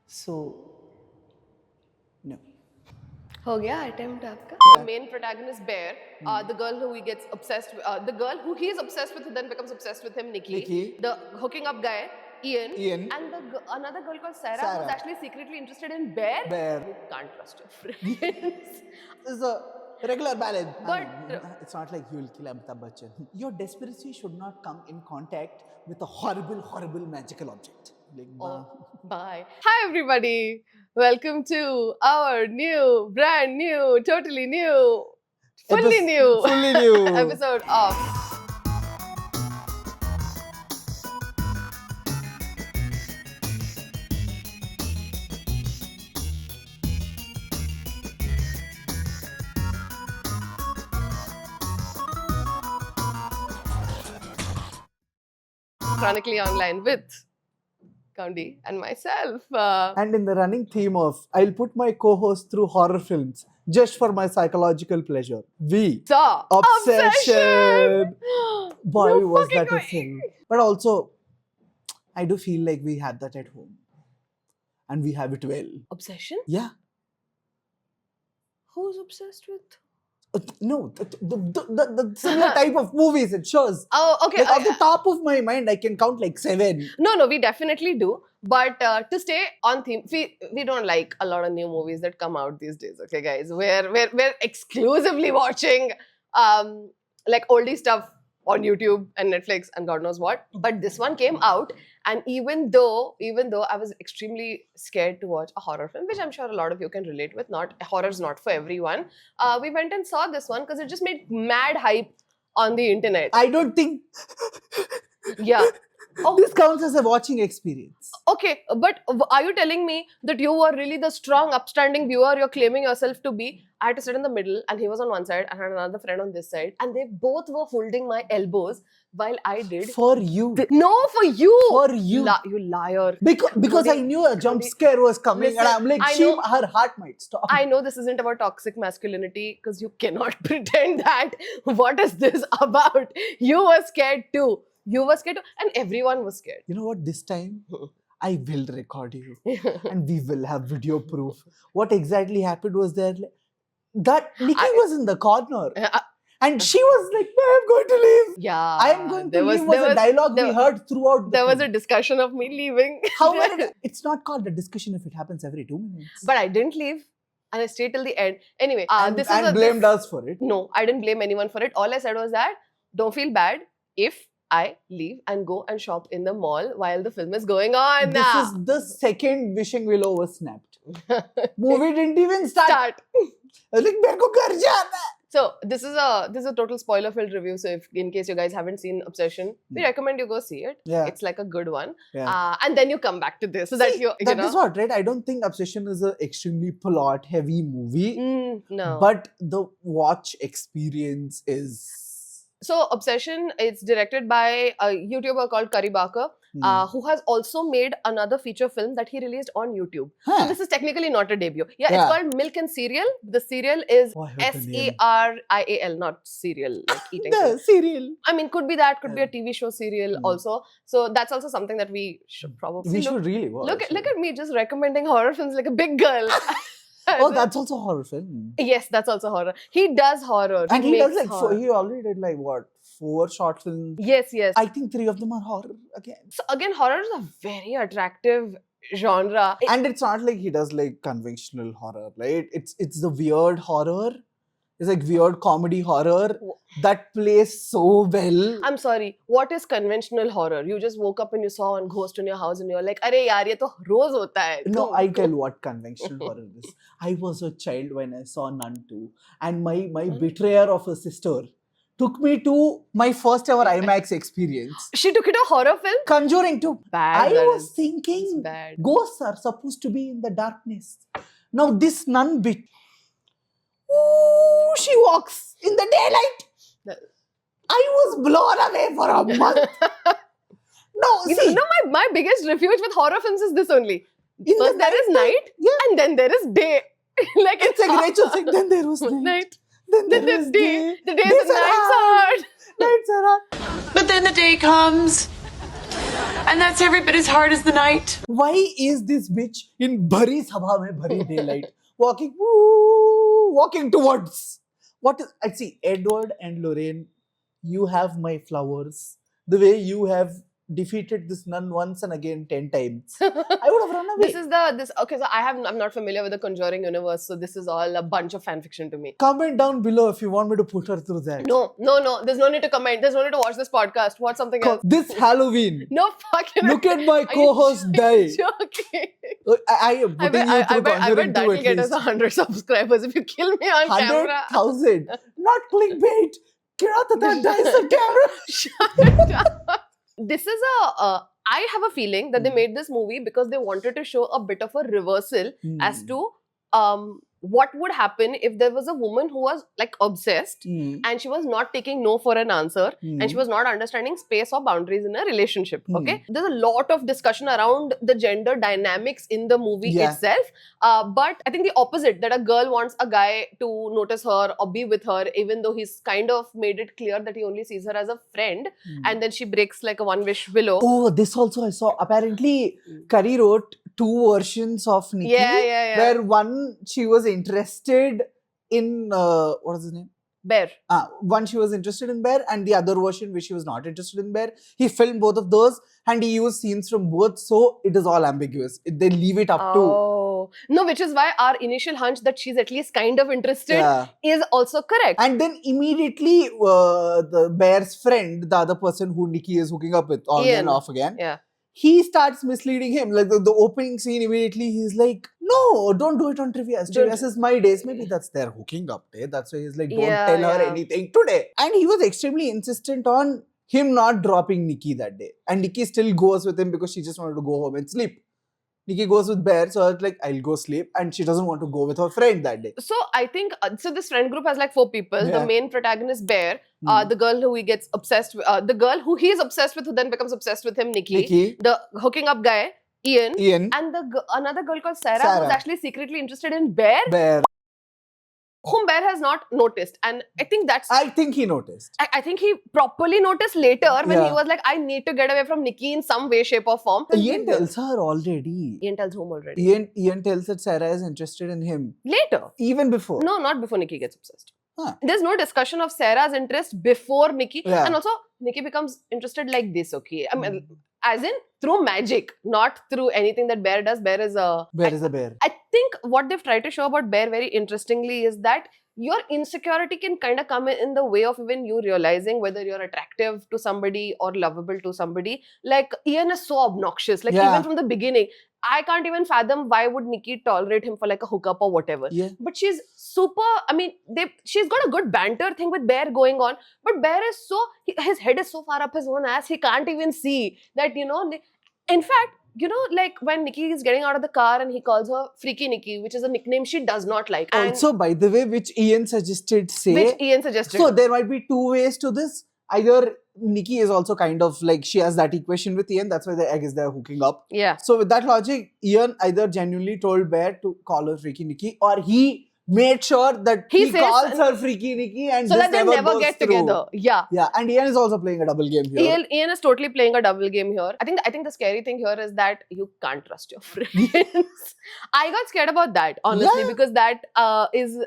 So, no. हो गया attempt आपका? The main protagonist Bear, the girl who he gets obsessed with, the girl who he is obsessed with, who then becomes obsessed with him, Nikki. The hooking up guy, Ian. And another girl called Sarah, who's actually secretly interested in Bear. You can't trust your friends. This is a regular balance. But It's not like you will kill Amitabh Bachchan. Your desperation should not come in contact with a horrible, horrible magical object. Like, bye. Hi everybody. Welcome to our new, brand new, totally new, fully new episode of Chronically Online with County and myself. And in the running theme of, I'll put my co-host through horror films just for my psychological pleasure. We saw Obsession. Boy, No was fucking that a way. film. But also, I do feel like we had that at home. And we have it well. Obsession? Yeah. Who's obsessed with? No, the similar type of movies it shows. Oh, okay. Like off the top of my mind, I can count like 7. No, we definitely do. But to stay on theme, we don't like a lot of new movies that come out these days. Okay, guys, we're exclusively watching like oldie stuff on YouTube and Netflix and God knows what. But this one came out, and even though I was extremely scared to watch a horror film, which I'm sure a lot of you can relate with. Horror's not for everyone. We went and saw this one because it just made mad hype on the internet. I don't think Yeah. Oh, this counts as a watching experience. okay, but are you telling me that you were really the strong, upstanding viewer you're claiming yourself to be? I had to sit in the middle, and he was on one side, and I had another friend on this side, and they both were holding my elbows while I did. For you. No, for you! For you. You liar. Because I knew a jump scare was coming, Listen, and I'm like, I know- her heart might stop. I know this isn't about toxic masculinity, because you cannot pretend that. What is this about? You were scared too. And everyone was scared. You know what? This time, I will record you. And we will have video proof. What exactly happened was that Nikki was in the corner. And she was like, I'm going to leave. Yeah. I am going to leave was a dialogue we heard throughout the There was film. a discussion of me leaving. However, it's not called a discussion if it happens every 2 minutes. But I didn't leave. And I stayed till the end. Anyway, and blamed us for it. No, I didn't blame anyone for it. All I said was that don't feel bad if I leave and go and shop in the mall while the film is going on. This is the second wishing willow was snapped. Movie didn't even start. Like, मेरे को घर जाना है. So this is a total spoiler filled review. So if in case you guys haven't seen Obsession, we recommend you go see it. Yeah. It's like a good one. Yeah. And then you come back to this so that you that know. is what, right? I don't think Obsession is an extremely plot heavy movie. No. But the watch experience is. So Obsession, it's directed by a YouTuber called Curry Barker, who has also made another feature film that he released on YouTube. So this is technically not a debut. Yeah, it's called Milk and Cereal. The cereal is SERIAL, not cereal, like eating. The cereal. I mean, could be that, could be a TV show serial also. So that's also something that we should probably We should really watch. Look at me just recommending horror films like a big girl. Oh, that's also a horror film. Yes, that's also horror. He does horror. And he does makes like horror. he already did like what, 4 short films. Yes. I think 3 of them are horror again. So again, horror is a very attractive genre. And it's not like he does like conventional horror, right? It's the weird horror. It's like weird comedy horror that plays so well. I'm sorry, what is conventional horror? You just woke up and you saw a ghost in your house and you're like, "Arey yaar, ye to roz hota hai." No, I tell what conventional horror is. I was a child when I saw Nun 2, and my betrayer of a sister took me to my first ever IMAX experience. She took it to a horror film? Conjuring 2. Bad. I was thinking bad. Ghosts are supposed to be in the darkness. Now this nun bit. Ooh, she walks in the daylight. I was blown away for a month. My biggest refuge with horror films is this only. In First the there is night, and then there is day. Like it's like Rachel saying, then there was night. Then there is day. The days and nights are hard. Nights are hard. But then the day comes And that's every bit as hard as the night. Why is this bitch in bhari sabha mein bhari daylight walking towards what is? I see Edward and Lorraine. You have my flowers. The way you have defeated this nun once and again 10 times. I would have run away. Okay, so I'm not familiar with the Conjuring universe, so this is all a bunch of fan fiction to me. Comment down below if you want me to put her through that. No. There's no need to comment. There's no need to watch this podcast. Watch something else. This Halloween. No fucking. Look at my Are you co-host die. joking? I am putting you through I bet Conjuring that 2 will at get us least. 100 subscribers if you kill me on camera. 100,000. Not clickbait. Kiratata dies on camera. Shut up. This is I have a feeling that they made this movie because they wanted to show a bit of a reversal as to what would happen if there was a woman who was like obsessed and she was not taking no for an answer and she was not understanding space or boundaries in a relationship. Okay, there's a lot of discussion around the gender dynamics in the movie itself, but I think the opposite, that a girl wants a guy to notice her or be with her even though he's kind of made it clear that he only sees her as a friend, and then she breaks like a one wish willow. Oh, this also I saw. Apparently, Curry wrote 2 versions of Nikki. Yeah. Where one, she was interested in, what is his name? Bear. One, she was interested in Bear, and the other version, which she was not interested in Bear. He filmed both of those, and he used scenes from both, so it is all ambiguous. They leave it up to... Oh. No, which is why our initial hunch that she's at least kind of interested is also correct. And then immediately, the Bear's friend, the other person who Nikki is hooking up with, on and off again, he starts misleading him. Like the opening scene, immediately he's like, no, don't do it on Trivia's. Trivia's is my days. Maybe that's their hooking up day. That's why he's like, don't tell her anything today. And he was extremely insistent on him not dropping Nikki that day. And Nikki still goes with him because she just wanted to go home and sleep. Nikki goes with Bear, so it's like, I'll go sleep. And she doesn't want to go with her friend that day. So I think, so this friend group has like 4 people. The main protagonist, Bear, the girl who he gets obsessed with, the girl who he is obsessed with, who then becomes obsessed with him, Nikki. The hooking up guy, Ian. And another girl called Sarah, who's actually secretly interested in Bear. Whom Bear has not noticed. And I think that's... I think he noticed. I think he properly noticed later when he was like, I need to get away from Nikki in some way, shape or form. Ian tells her already. Ian tells whom already? Ian tells that Sarah is interested in him. Later. Even before. No, not before Nikki gets obsessed. There's no discussion of Sarah's interest before Nikki. And also, Nikki becomes interested like this, okay? I mean, as in, through magic, not through anything that Bear does. Bear is a bear. I think what they've tried to show about Bear very interestingly is that your insecurity can kind of come in the way of even you realizing whether you're attractive to somebody or lovable to somebody. Like, Ian is so obnoxious. Like, even from the beginning, I can't even fathom why would Nikki tolerate him for like a hookup or whatever. But she's super, I mean, she's got a good banter thing with Bear going on. But Bear is his head is so far up his own ass, he can't even see that, you know, in fact, you know, like when Nikki is getting out of the car and he calls her Freaky Nikki, which is a nickname she does not like. Also, by the way, which Ian suggested. So there might be 2 ways to this. Either Nikki is also kind of like, she has that equation with Ian, that's why I guess they're hooking up. So with that logic, Ian either genuinely told Bear to call her Freaky Nikki, or he made sure that he calls her Freaky Nikki, and so that they never get together. And Ian is also playing a double game here. Ian is totally playing a double game here. I think the scary thing here is that you can't trust your friends. I got scared about that, honestly, because that is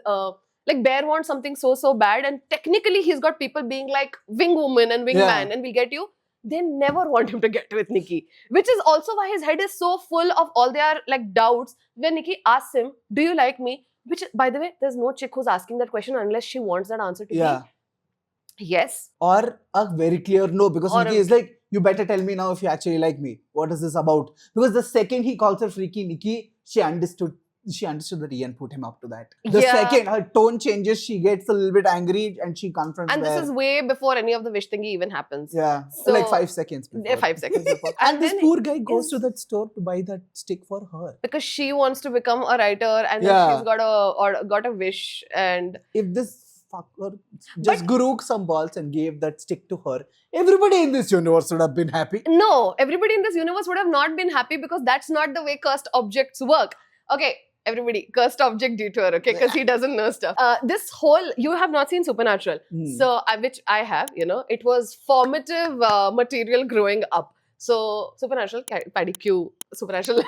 like, Bear wants something so bad, and technically he's got people being like wing woman and wing man and we'll get you. They never want him to get with Nikki, which is also why his head is so full of all their like doubts. When Nikki asks him, do you like me? Which, by the way, there's no chick who's asking that question unless she wants that answer to be yes. Or a very clear no, because Nikki is like, you better tell me now if you actually like me. What is this about? Because the second he calls her Freaky Nikki, she understood that Ian put him up to that. The second her tone changes, she gets a little bit angry and she confronts And this is way before any of the wish thingy even happens. So, like 5 seconds before. 5 seconds before. And this poor guy goes to that store to buy that stick for her. Because she wants to become a writer, and then she's got a wish. And if this fucker just grew some balls and gave that stick to her, everybody in this universe would have been happy. No, everybody in this universe would have not been happy, because that's not the way cursed objects work. Okay, everybody, cursed object detour, okay, because he doesn't know stuff. This whole, you have not seen Supernatural, so which I have, you know, it was formative material growing up. So Supernatural, Paddy Q, Supernatural,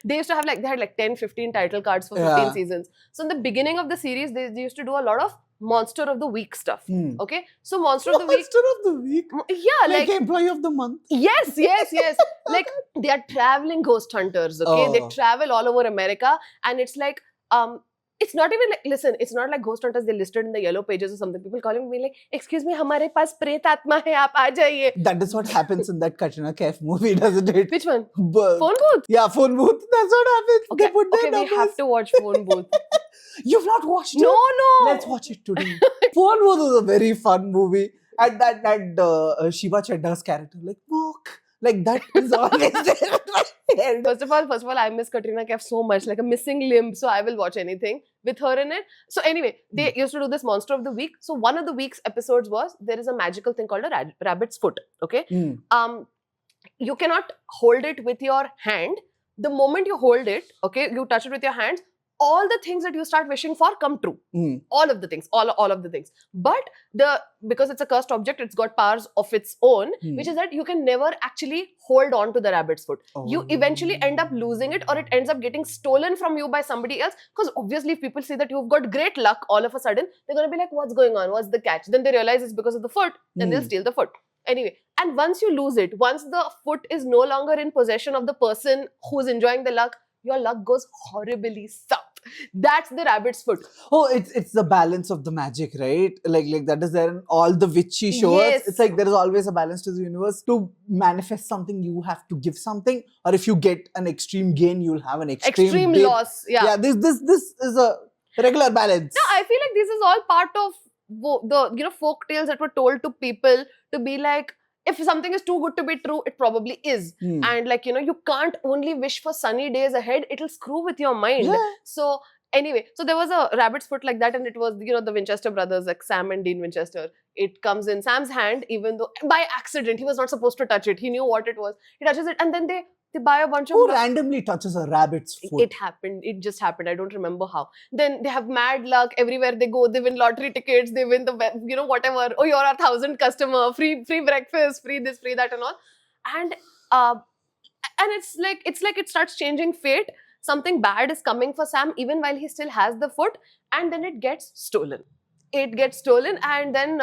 they used to have like, they had like 10, 15 title cards for 15 Yeah. seasons. So in the beginning of the series, they used to do a lot of Monster of the Week stuff. Hmm. Okay, so Monster of the Week, Monster of the week. yeah, Like, like employee of the month. yes, like they are traveling ghost hunters. Okay, they Oh. travel all over America, and it's like it's not even like, listen, it's not like ghost hunters they listed in the yellow pages or something. People calling me like, excuse me, हमारे पास प्रेत आत्मा है, आप आ जाइए. That is what happens in that Katrina Kaif movie, doesn't it? Which one? But- Phone Booth. Yeah, phone booth. That's what happens. Okay, They put their okay, we numbers. have to watch Phone Booth. You've not watched it? No. Let's watch it today. Phone Booth was a very fun movie. And that Shiva Chadda's character, like, walk. Like, that is always there. in my head. First of all, I miss Katrina Kaif so much, like a missing limb. So I will watch anything with her in it. So anyway, they used to do this Monster of the Week. So one of the week's episodes was there is a magical thing called a rabbit's foot. Okay, Mm. you cannot hold it with your hand. The moment you hold it, okay, you touch it with your hands. All the things that you start wishing for come true. Mm. All of the things, all of the things. But because it's a cursed object, it's got powers of its own, Hmm. which is that you can never actually hold on to the rabbit's foot. You Oh. eventually end up losing it, or it ends up getting stolen from you by somebody else. Because obviously, if people see that you've got great luck all of a sudden, they're going to be like, what's going on? What's the catch? Then they realize it's because of the foot. Then they'll Hmm. steal the foot. Anyway, and once you lose it, once the foot is no longer in possession of the person who's enjoying the luck, your luck goes horribly south. That's the rabbit's foot. Oh, it's the balance of the magic, right? Like that is there in all the witchy shows. Yes. It's like there is always a balance to the universe. To manifest something, you have to give something, or if you get an extreme gain, you'll have an extreme gain. Loss. Yeah. This is a regular balance. No, I feel like this is all part of the folk tales that were told to people to be like, if something is too good to be true, it probably is. Hmm. And like, you can't only wish for sunny days ahead, it'll screw with your mind. Yeah. So anyway, so there was a rabbit's foot like that, and it was, the Winchester brothers, like Sam and Dean Winchester. It comes in Sam's hand, even though by accident, he was not supposed to touch it. He knew what it was. He touches it, and then they buy a bunch of... Who randomly touches a rabbit's foot? It happened. It just happened. I don't remember how. Then they have mad luck everywhere they go. They win lottery tickets. They win the whatever. Oh, you're our 1,000th customer. Free breakfast. Free this. Free that, and all. And it's like it starts changing fate. Something bad is coming for Sam even while he still has the foot, and then it gets stolen. It gets stolen, and then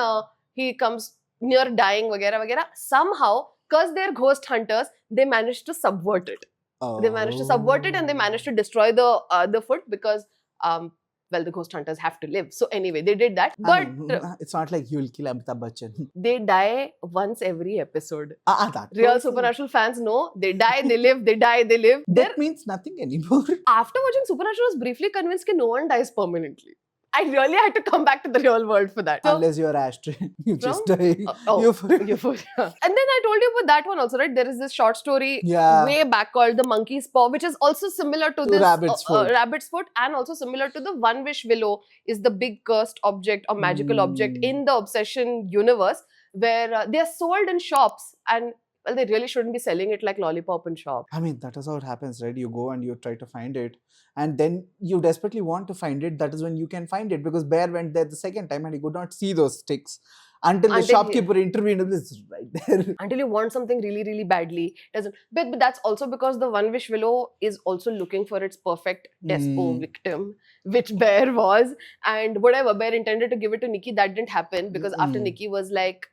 he comes near dying. Vagera vagera. Somehow, because they're ghost hunters, they manage to subvert it. They managed to subvert it, and they managed to destroy the foot because the ghost hunters have to live. So anyway, they did that. But it's not like you'll kill Amitabh Bachchan. they die once every episode. That Real also- Supernatural fans know they die, they live, they die, they live. That means nothing anymore. After watching Supernatural, I was briefly convinced that no one dies permanently. I really had to come back to the real world for that. So, Unless you're Ashtray, you just From? die. Euphoria. Euphoria. And then I told you about that one also, right? There is this short story Yeah. way back called The Monkey's Paw, which is also similar to this Rabbit's Foot. Rabbit's Foot, and also similar to the One Wish Willow is the big cursed object or magical object in the Obsession universe, where they are sold in shops, and well, they really shouldn't be selling it like lollipop in shops. I mean, that is how it happens, right? You go and you try to find it, and then you desperately want to find it. That is when you can find it, because Bear went there the second time and he could not see those sticks until the Until he- shopkeeper intervened. It's right there. Until you want something really, really badly, doesn't. But that's also because the One Wish Willow is also looking for its perfect despo victim, which Bear was, and whatever Bear intended to give it to Nikki, that didn't happen because after Nikki was like,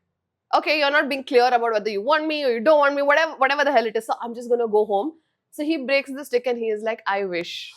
okay, you're not being clear about whether you want me or you don't want me, whatever the hell it is, so I'm just gonna go home. So he breaks the stick and he is like, I wish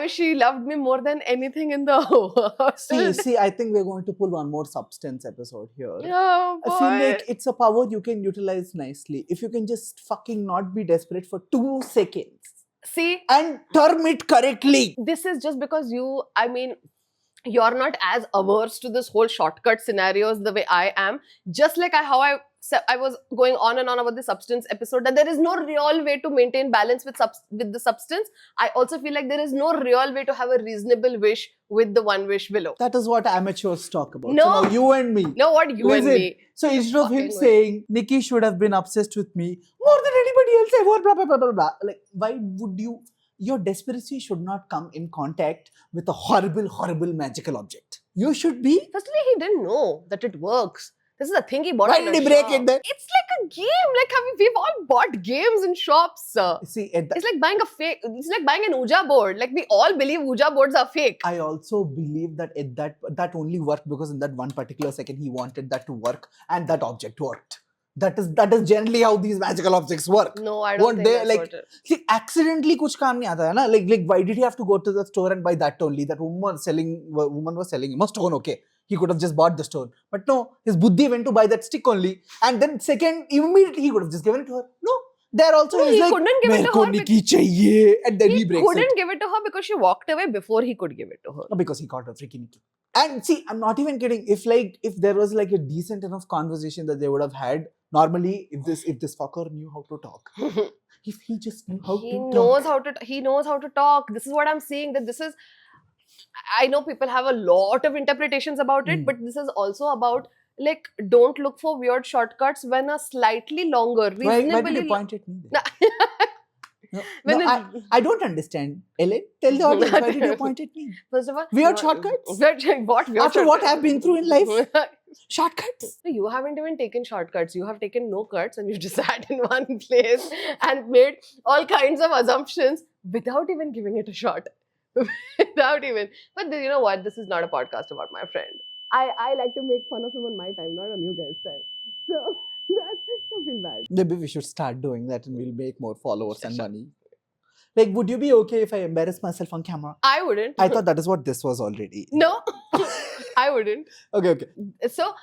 she loved me more than anything in the world. See, I think we're going to pull one more substance episode here. Oh, I feel like it's a power you can utilize nicely. If you can just fucking not be desperate for 2 seconds See, and term it correctly. this is just because you're not as averse to this whole shortcut scenarios the way I am. Just like how I was going on and on about the substance episode, that there is no real way to maintain balance with the substance. I also feel like there is no real way to have a reasonable wish with the One Wish Willow. That is what amateurs talk about. No. So now you and me. No, what you and Listen, me. So instead of him Fucking way. saying, Nikki should have been obsessed with me more than anybody else ever, blah, blah, blah, blah, blah. Like, why would you? Your desperacy should not come in contact with a horrible, horrible magical object. You should be. Firstly, he didn't know that it works. This is a thing he bought. Why in did a he break shop. it then? It's like a game. Like we've all bought games in shops. See, It's like buying a fake. It's like buying an Ouija board. Like we all believe Ouija boards are fake. I also believe that that only worked because in that one particular second he wanted that to work and that object worked. That is generally how these magical objects work. No, I don't Won't think they, that's like, what it. See, accidentally kuch kaam nahi aata hai na. Like why did he have to go to the store and buy that only? That woman was selling him a stone. Okay, he could have just bought the stone, but no, his buddhi went to buy that stick only, and then second immediately he could have just given it to her. No, there also No, is he like couldn't give it "Mere to ko her Nikki chahiye," and then he He breaks couldn't it. give it to her because she walked away before he could give it to her. No, because he caught a freaking Nikki. And see, I'm not even kidding. If there was like a decent enough conversation that they would have had, normally if this fucker knew how to talk, if he just knew how He to knows talk. he knows how to talk. This is what I'm saying. That this is. I know people have a lot of interpretations about it, Mm. but this is also about like don't look for weird shortcuts when a slightly longer, Why did reasonably. you point at me then? No, When no, I don't understand. Ellen, tell the audience, why did you point at me? First of all, Weird no, shortcuts? What weird After what shortcuts? I've been through in life, shortcuts. No, you haven't even taken shortcuts. You have taken no cuts and you just sat in one place and made all kinds of assumptions without even giving it a shot. Without even. But you know what? This is not a podcast about my friend. I like to make fun of him on my time, not on you guys' time. So don't feel bad. Maybe we should start doing that and we'll make more followers and money. Like, would you be okay if I embarrass myself on camera? I wouldn't. I thought that is what this was already. No, I wouldn't. Okay. So,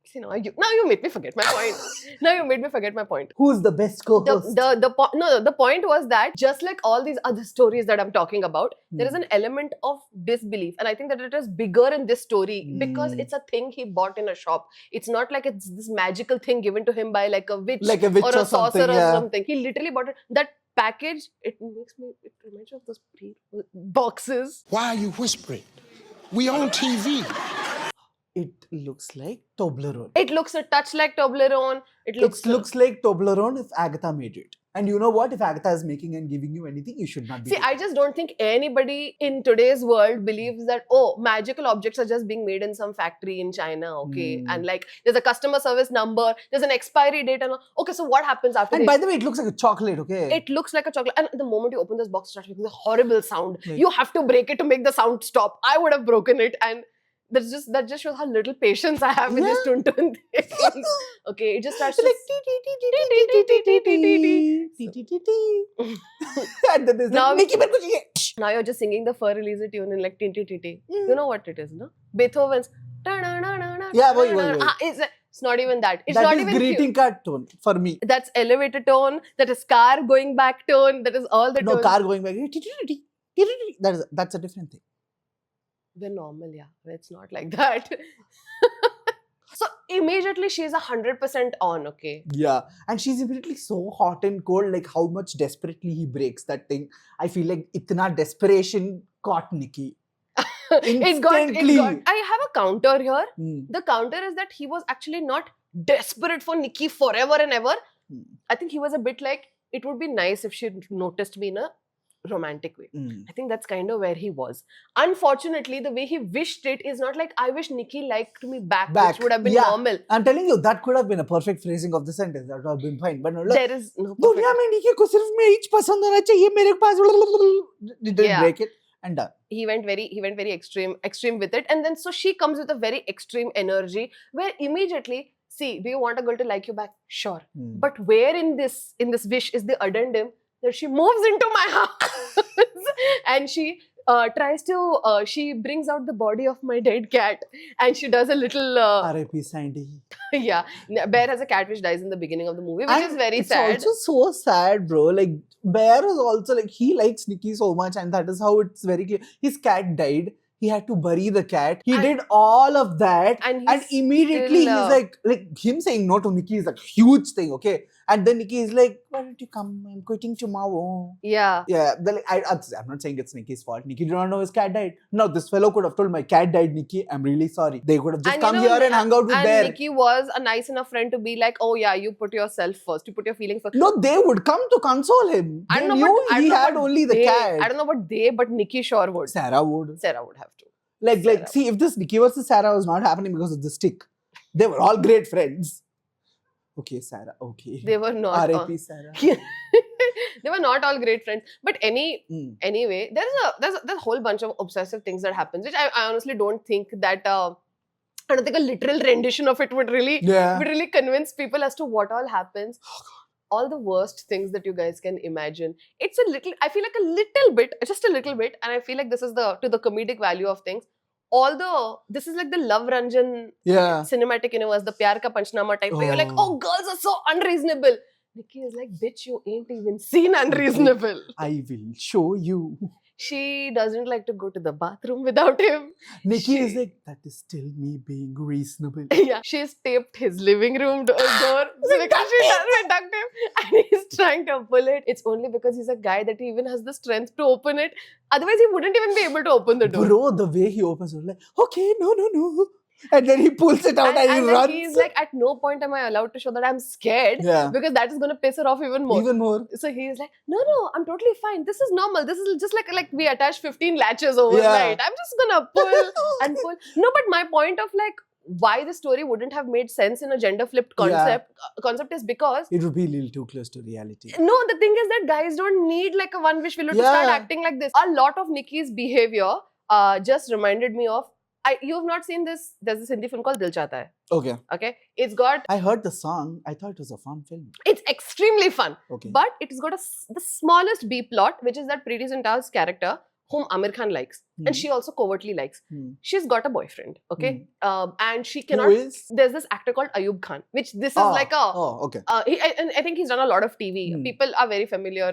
see, now you made me forget my point. Now you made me forget my point. Who's the best co-host? The point was that just like all these other stories that I'm talking about, there is Hmm. an element of disbelief, and I think that it is bigger in this story because Hmm. it's a thing he bought in a shop. It's not like it's this magical thing given to him by like a witch, Like a witch or a sorcerer something, or yeah. something. He literally bought it. That package, it reminds me of those boxes. Why are you whispering? We on TV. It looks like Toblerone. It looks a touch like Toblerone. It It looks like Toblerone if Agatha made it. And you know what? If Agatha is making and giving you anything, you should not be. See, I just don't think anybody in today's world believes that, oh, magical objects are just being made in some factory in China, okay? Hmm. And like, there's a customer service number, there's an expiry date, and all. Okay, so what happens after And this? by the way, it looks like a chocolate, okay? It looks like a chocolate, and the moment you open this box, it starts making a horrible sound. Like- You have to break it to make the sound stop. I would have broken it, and that just shows how little patience I have with this Yeah. Tuntun thing. Okay, it just starts Like, to. and then there's Now- like, Nikki, mere ko chahiye. Now you're just singing the Fur Releaser tune in like tinty tinty. Mm. You know what it is, no? Beethoven's. Yeah, wohi. It's not even that. It's That not is even cute. greeting card tone for me. That's elevator tone. That is car going back tone. That is all the No, tones. car going back. That's a different thing. We're normal, yeah. It's not like that. So immediately she's 100% on, okay? Yeah, and she's immediately so hot and cold, like how much desperately he breaks that thing. I feel like itna desperation caught Nikki. It got. Instantly. I have a counter here. Hmm. The counter is that he was actually not desperate for Nikki forever and ever. Hmm. I think he was a bit like, it would be nice if she noticed me in a romantic way. Hmm. I think that's kind of where he was. Unfortunately, the way he wished it is not like, I wish Nikki liked me back. Back, Which would have been yeah. normal. I'm telling you, that could have been a perfect phrasing of the sentence. That would have been fine. But no, look, There is no perfect. दुनिया में निकी को सिर्फ मैं ही पसंद होना चाहिए मेरे पास didn't Yeah. break it and done. He went very extreme with it, and then so she comes with a very extreme energy where immediately, see, do you want a girl to like you back? Sure, Hmm. but where in this wish is the addendum that she moves into my house and she tries to she brings out the body of my dead cat and she does a little R.I.P. Sandy. yeah. Bear has a cat which dies in the beginning of the movie, which And is very it's sad. also so sad, bro. Like Bear is also like he likes Nikki so much, and that is how it's very clear. His cat died. He had to bury the cat. He And- did all of that, and and he's immediately still, he's like him saying no to Nikki is a huge thing, okay? And then Nikki is like, "Why don't you come? I'm quitting tomorrow." yeah. Yeah, I'm not saying it's Nikki's fault. Nikki did not know his cat died. No, this fellow could have told my cat died, Nikki. I'm really sorry. They could have just And come you know, here and hung out with and Bear. Nikki was a nice enough friend to be like, oh yeah, you put yourself first. You put your feelings first. No, they would come to console him. I They don't know, knew but I he don't know had what only the they- cat. I don't know about they, but Nikki sure would. Sarah would. Sarah would have to. Like, Sarah. see, if this Nikki versus Sarah was not happening because of the stick, They were all great friends. Okay, Sarah. Okay. They were not. all- R.I.P. Sarah. They were not all great friends. But Mm. anyway, there's a whole bunch of obsessive things that happens, which I honestly don't think that. I don't think a literal rendition of it would really Yeah. convince people as to what all happens. All the worst things that you guys can imagine. It's a little, I feel like a little bit, just a little bit, and I feel like this is to the comedic value of things. Although this is like the Love Ranjan Yeah. cinematic universe, the Pyar Ka Panchnama type, where you're like, Oh. oh, girls are so unreasonable. Nikki is like, bitch, you ain't even seen unreasonable. I will show you. She doesn't like to go to the bathroom without him. Nikki is She- like, that is still me being reasonable. Yeah, she's taped his living room door so because she does with duct tape, and he's trying to pull it. It's only because he's a guy that he even has the strength to open it. Otherwise, he wouldn't even be able to open the door. Bro, the way he opens it, like, okay, no. And then he pulls it out and, he then runs. he's like, at no point am I allowed to show that I'm scared Yeah. because that is going to piss her off even more. Even more. So he's like, no, I'm totally fine. This is normal. This is just like we attach 15 latches overnight. I'm just gonna pull and pull. No, but my point of like why the story wouldn't have made sense in a gender flipped concept is because It would be a little too close to reality. no, the thing is that guys don't need like a one wish willow to start Yeah. acting like this. A lot of Nikki's behavior just reminded me of. You have not seen this. There's this Hindi film called Dil Chahta Hai. Okay. Okay, it's got. I heard the song. I thought it was a fun film. It's extremely fun. Okay. But it's got the smallest B plot, which is that Preeti Zinta's character, whom Amir Khan likes, and Hmm. she also covertly likes. Hmm. She's got a boyfriend, okay? And she Who cannot. is? There's this actor called Ayub Khan, which this is like a. Oh, okay. And I think he's done a lot of TV. Hmm. People are very familiar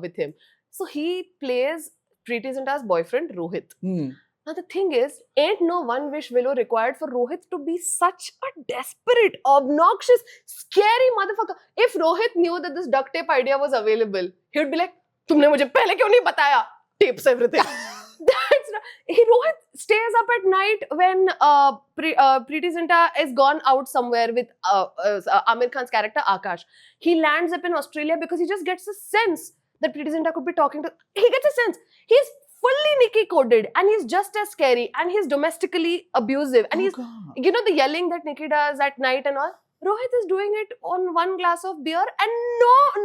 with him. So he plays Preeti Zinta's boyfriend, Rohit. Hmm. Now the thing is, ain't no one wish willow required for Rohit to be such a desperate, obnoxious, scary motherfucker. If Rohit knew that this duct tape idea was available, he would be like, "तुमने मुझे पहले क्यों नहीं बताया?" Tapes everything. That's not. Rohit stays up at night when Preeti Zinta is gone out somewhere with Amir Khan's character Akash. He lands up in Australia because he just gets a sense that Preeti Zinta could be talking to. He gets a sense. He's fully Nikki coded and he's just as scary and he's domestically abusive and he's, God. you know, the yelling that Nikki does at night and all. Rohit is doing it on one glass of beer and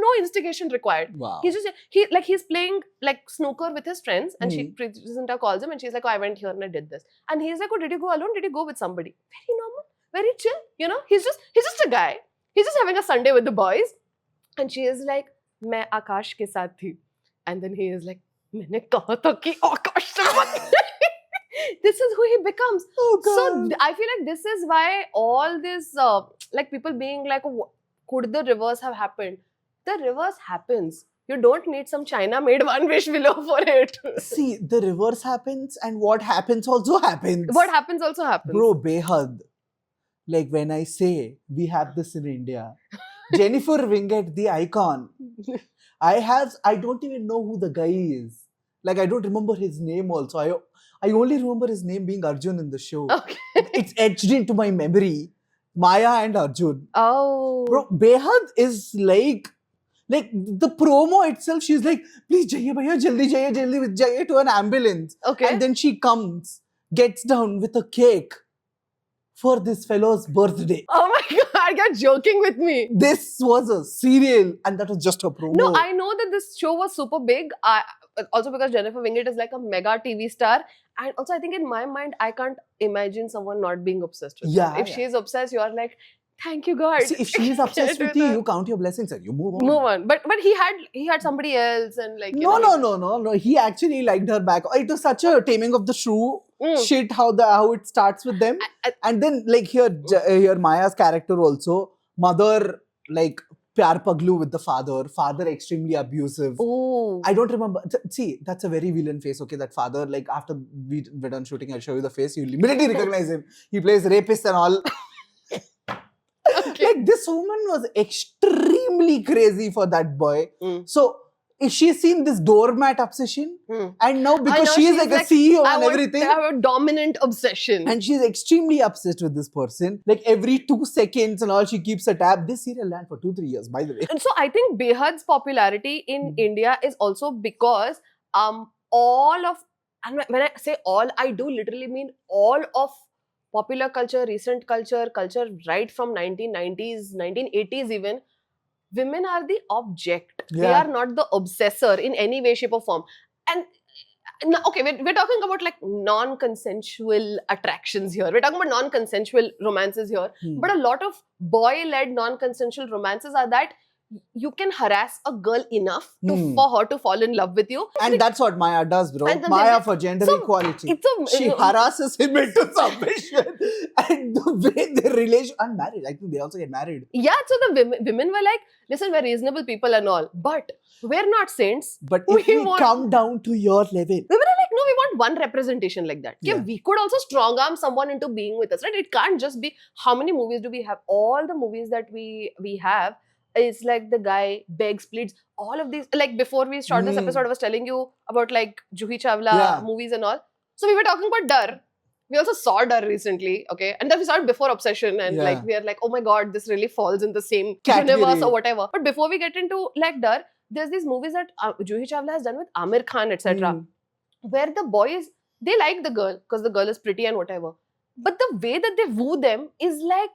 no instigation required. Wow. He's just he's playing like snooker with his friends and Preeti Zinta calls him and she's like, oh, I went here and I did this. And he's like, oh, did you go alone? Did you go with somebody? Very normal, very chill, you know. He's just a guy. He's just having a Sunday with the boys. And she is like, मैं आकाश के साथ थी. And then he is like, मैंने कहा था कि आकाश से मत. This is who he becomes. Oh, God. So I feel like this is why all this like people being like, oh, could the reverse have happened? The reverse happens. You don't need some China-made one wish willow for it. See, the reverse happens and what happens also happens. What happens also happens. Bro, behad. Like when I say we have this in India. Jennifer Winget, the icon. I don't even know who the guy is. Like I don't remember his name also. I only remember his name being Arjun in the show. Okay. It's etched into my memory. Maya and Arjun. Oh. Bro, Behad is like the promo itself, she's like, please jaiye bhaiya, jaldi jaiye to an ambulance. Okay. And then she comes, gets down with a cake for this fellow's birthday. Oh my God, you're joking with me. This was a serial and that was just a promo. No, I know that this show was super big. Also because Jennifer Winget is like a mega TV star. And also I think in my mind, I can't imagine someone not being obsessed with her. If she's obsessed, you're like, thank you God. See, if she's obsessed with you, you count your blessings and you move on. Move on. But he had somebody else and like... No. He actually liked her back. It was such a taming of the shrew shit, how it starts with them. And then like here Maya's character also, mother like pyar paglu with the father extremely abusive. Oh. I don't remember. See, that's a very villain face. Okay, that father, like after we're done shooting, I'll show you the face. You'll immediately recognize him. He plays rapist and all. Okay. Like this woman was extremely crazy for that boy. So she's seen this doormat obsession, and now because she is like a CEO and everything, I have a dominant obsession. and she's extremely obsessed with this person. Like every 2 seconds and all, she keeps a tab. This serial ran for 2-3 years, by the way. And so I think Behad's popularity in India is also because all of, and when I say all, I do literally mean all of popular culture, recent culture, culture right from 1990s, 1980s even, women are the object. They Yeah. are not the obsessor in any way, shape or form. And okay, we're talking about like non-consensual attractions here. We're talking about non-consensual romances here. Hmm. But a lot of boy-led non-consensual romances are that you can harass a girl enough for her to fall in love with you. And that's what Maya does, bro. And the Maya women- for gender so equality. it's She harasses him into submission. And the way their relation, unmarried, I think they also get married. Yeah, so the women were like, listen, we're reasonable people and all, but we're not saints. But if We we want- come down to your level, Women are like, no, we want one representation like that. Yeah. We could also strong arm someone into being with us, right? It can't just be, how many movies do we have? All the movies that we have, it's like the guy begs, pleads, all of these. Like before we start this episode, I was telling you about like Juhi Chawla Yeah. movies and all. So we were talking about Dar. We also saw Dar recently, okay? And then we saw it before Obsession, and Yeah. like we are like, oh my god, this really falls in the same Category. universe or whatever. But before we get into like Dar, there's these movies that Juhi Chawla has done with Amir Khan, etc. Where the boys, they like the girl because the girl is pretty and whatever. But the way that they woo them is like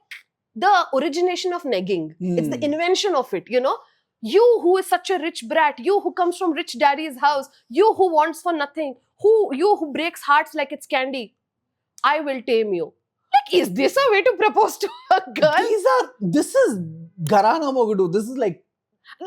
the origination of negging. It's the invention of it, you know? You who is such a rich brat, you who comes from rich daddy's house, you who wants for nothing, you who breaks hearts like it's candy, I will tame you. Like, is this a way to propose to a girl? this is Garana Mogudu. This is like